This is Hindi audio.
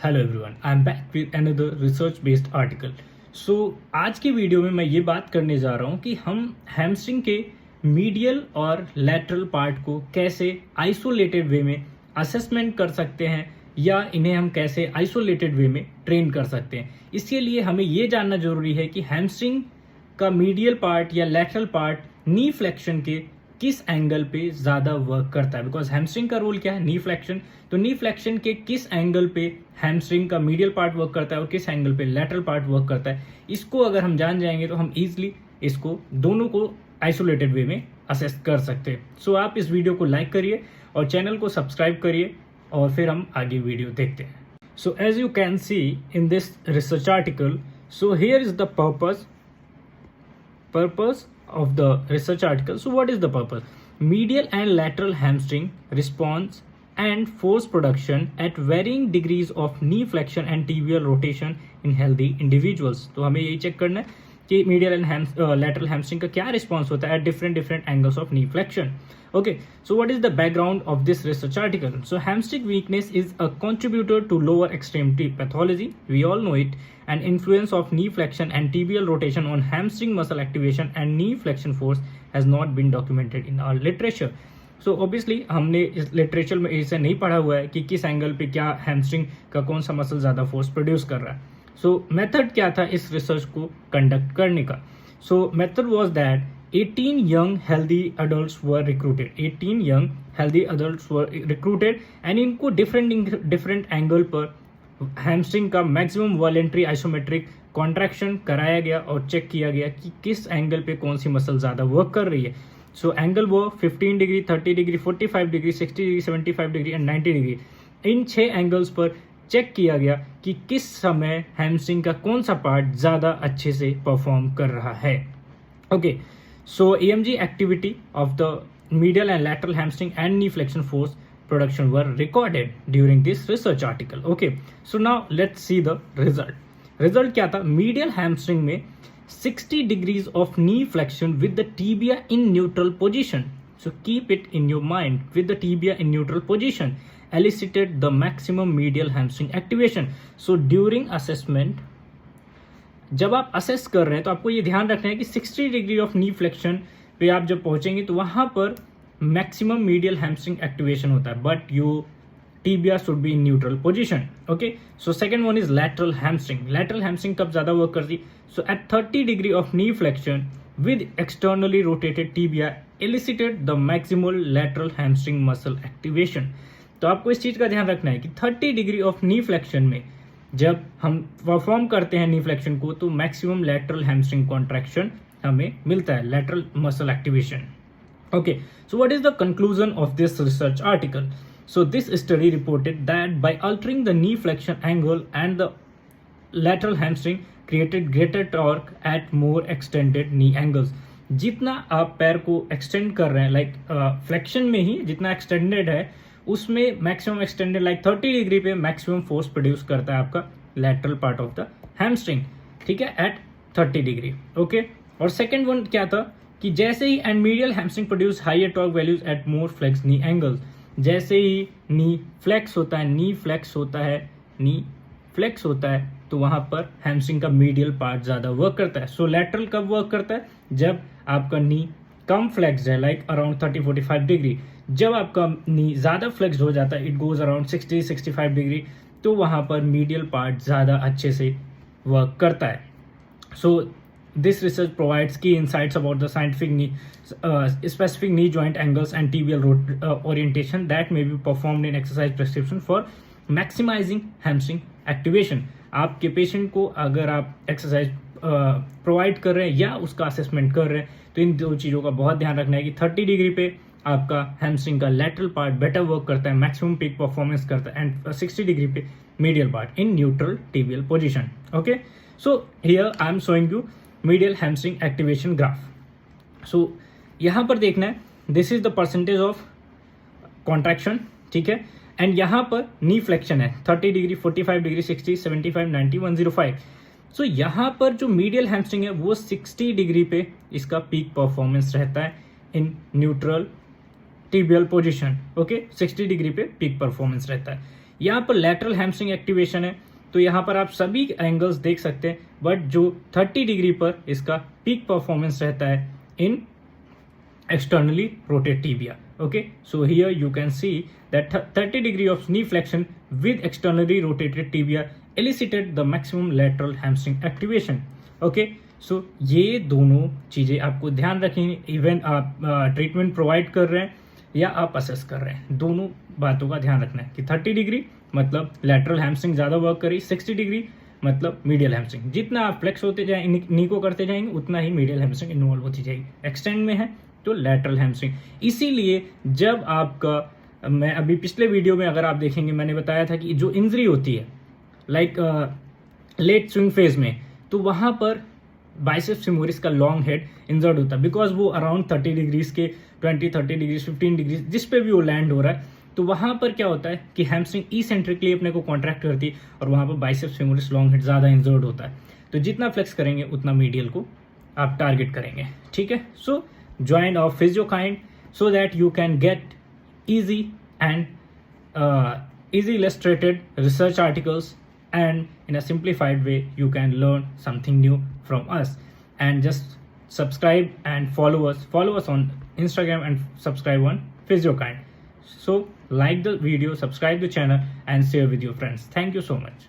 Hello everyone, I am back with another research based article. So आज की वीडियो में मैं ये बात करने जा रहा हूँ कि हम हैमस्ट्रिंग के मीडियल और लैटरल पार्ट को कैसे आइसोलेटेड वे में असेसमेंट कर सकते हैं या इन्हें हम कैसे आइसोलेटेड वे में ट्रेन कर सकते हैं। इसके लिए हमें ये जानना जरूरी है कि हैमस्ट्रिंग का मीडियल पार्ट या लैटरल पार्ट नी फ्लेक्शन के किस एंगल पे ज्यादा वर्क करता है। बिकॉज हैमस्ट्रिंग का रोल क्या है, नी फ्लेक्शन। तो नी फ्लेक्शन के किस एंगल पे हैमस्ट्रिंग का मीडियल पार्ट वर्क करता है और किस एंगल पे लैटरल पार्ट वर्क करता है, इसको अगर हम जान जाएंगे तो हम इजिली इसको दोनों को आइसोलेटेड वे में असेस कर सकते हैं। सो आप इस वीडियो को लाइक करिए और चैनल को सब्सक्राइब करिए और फिर हम आगे वीडियो देखते हैं। So as you can see in this research article, so here is the purpose of the research article. So what is the purpose? Medial and lateral hamstring response and force production at varying degrees of knee flexion and tibial rotation in healthy individuals. तो हमें यही चेक करना है कि मीडियल एंड लैटरल हैमस्ट्रिंग का क्या रिस्पॉन्स होता है at different angles of knee flexion. Okay, so what is the background of this research article? So hamstring weakness is a contributor to lower extremity pathology. We all know it. And influence of knee flexion and tibial rotation on hamstring muscle activation and knee flexion force has not been documented in our literature. So obviously हमने इस लिटरेचर में इसे नहीं पढ़ा हुआ है कि किस एंगल पे क्या हैमस्ट्रिंग का कौन सा मसल ज़्यादा फोर्स प्रोड्यूस कर रहा है। सो मेथड क्या था इस रिसर्च को कंडक्ट करने का? सो method was that 18 young healthy adults were recruited. 18 young healthy adults were recruited and इनको different angle पर हैमस्ट्रिंग का मैक्सिमम वॉलेंट्री आइसोमेट्रिक कॉन्ट्रैक्शन कराया गया और चेक किया गया कि किस एंगल पे कौन सी मसल ज़्यादा वर्क कर रही है। सो एंगल वो 15 degree, 30 degree, 45 degree, 60 degree, 75 degree and 90 degree, in 6 angles पर चेक किया गया कि किस समय हैमस्ट्रिंग का कौन सा पार्ट ज़्यादा अच्छे से परफॉर्म कर रहा है। Okay, so EMG activity of the medial and lateral hamstring and knee flexion force production were recorded during this research article. Okay, so now let's see the result क्या था? medial hamstring में 60 degrees of knee flexion with the tibia in neutral position, so keep it in your mind, with the tibia in neutral position elicited the maximum medial hamstring activation. So during assessment, जब आप असेस कर रहे हैं तो आपको ये ध्यान रखना है कि 60 डिग्री ऑफ नी फ्लेक्शन पे आप जब पहुंचेंगे तो वहां पर मैक्सिमम मीडियल हैमस्ट्रिंग एक्टिवेशन होता है, but you tibia should be in neutral position. Okay, so second one is lateral hamstring. Lateral hamstring कब ज्यादा वर्क करती? So at 30 degree of knee flexion with externally rotated tibia elicited the maximal lateral hamstring muscle activation. तो आपको इस चीज का ध्यान रखना है कि 30 डिग्री ऑफ नी फ्लेक्शन में जब हम परफॉर्म करते हैं नी फ्लेक्शन को तो मैक्सिमम लैटरल हैमस्ट्रिंग कॉन्ट्रैक्शन हमें मिलता है, lateral muscle activation. Okay, so what is the conclusion of this research article? So this study reported that bye altering the knee flexion angle and the lateral hamstring created greater torque eight more extended knee angles. जितना आप पैर को एक्सटेंड कर रहे हैं, लाइक फ्लेक्शन में ही जितना एक्सटेंडेड है उसमें मैक्सिमम एक्सटेंडेड लाइक 30 डिग्री पे मैक्सिमम फोर्स प्रोड्यूस करता है आपका lateral part of the hamstring, ठीक है, एट 30 डिग्री। ओके, और सेकंड वन क्या था कि जैसे ही and medial hamstring produce higher torque values at more flex knee angles. जैसे ही नी फ्लेक्स होता है, तो वहां पर हैमस्ट्रिंग का मीडियल पार्ट ज्यादा वर्क करता है। सो लैटरल कब वर्क करता है? जब आपका नी कम फ्लेक्स है, लाइक अराउंड 30-45 डिग्री। जब आपका नी ज़्यादा फ्लेक्स हो जाता है, इट गोज अराउंड 60-65 डिग्री, तो वहाँ पर मीडियल पार्ट ज़्यादा अच्छे से वर्क करता है। So this research provides key insights about the scientific knee specific knee joint angles and tibial orientation that may be performed in exercise prescription for maximising hamstring activation. आपके पेशेंट को अगर आप एक्सरसाइज प्रोवाइड कर रहे हैं या उसका असेसमेंट कर रहे हैं तो इन दो चीज़ों का बहुत ध्यान रखना है कि 30 डिग्री पे आपका हैमस्ट्रिंग का लैटरल पार्ट बेटर वर्क करता है, मैक्सिमम पीक परफॉर्मेंस करता है, एंड 60 डिग्री पे medial part in neutral tibial position. Okay, so here I am showing you medial hamstring activation graph. So यहाँ पर देखना है, this is the percentage of contraction, ठीक है, एंड यहाँ पर नी फ्लेक्शन है 30 डिग्री, 45 डिग्री, 60, 75, 90, 105। सो यहाँ पर जो मीडियल हैमस्ट्रिंग है वो 60 डिग्री पे इसका पीक परफॉर्मेंस रहता है इन neutral tibial position. Okay, 60 degree पे पीक परफॉर्मेंस रहता है। यहाँ पर लैटरल हैमस्ट्रिंग एक्टिवेशन है, तो यहाँ पर आप सभी एंगल्स देख सकते हैं, बट जो 30 डिग्री पर इसका पीक परफॉर्मेंस रहता है इन externally rotate tibia. Okay, so here you can see that 30 degree of knee flexion with externally rotated tibia elicited the maximum lateral hamstring activation. Okay, so ये दोनों चीजें आपको ध्यान रखेंगे, इवन आप ट्रीटमेंट प्रोवाइड कर रहे हैं या आप असेस कर रहे हैं, दोनों बातों का ध्यान रखना है कि 30 डिग्री मतलब लैटरल हैमस्ट्रिंग ज्यादा वर्क करी, 60 डिग्री मतलब मीडियल हैमस्ट्रिंग। जितना आप फ्लेक्स होते जाएंगे, नी को करते जाएंगे, उतना ही मीडियल हैमस्ट्रिंग इन्वॉल्व होती जाएगी। एक्सटेंड में है तो लैटरल हैमस्ट्रिंग। इसीलिए जब आपका, मैं अभी पिछले वीडियो में अगर आप देखेंगे मैंने बताया था कि जो इंजरी होती है लाइक लेट स्विंग फेज में, तो वहां पर बाइसेप्स फेमोरिस का लॉन्ग हेड इंजर्ड होता है, बिकॉज वो अराउंड 30 डिग्रीज के 20-30 डिग्रीज 15 डिग्रीज जिस पे भी वो लैंड हो रहा है, तो वहां पर क्या होता है कि हैमस्ट्रिंग इसेंट्रिकली अपने को कॉन्ट्रैक्ट करती है और वहां पर बाइसेप्स फेमोरिस लॉन्ग हेड ज्यादा इंजर्ड होता है। तो जितना फ्लेक्स करेंगे उतना मीडियल को आप टारगेट करेंगे। ठीक है, सो join our PhysioKind so that you can get easy and easy illustrated research articles, and in a simplified way you can learn something new from us. And just subscribe and follow us on Instagram and subscribe on PhysioKind. So like the video, subscribe the channel and share with your friends. Thank you so much.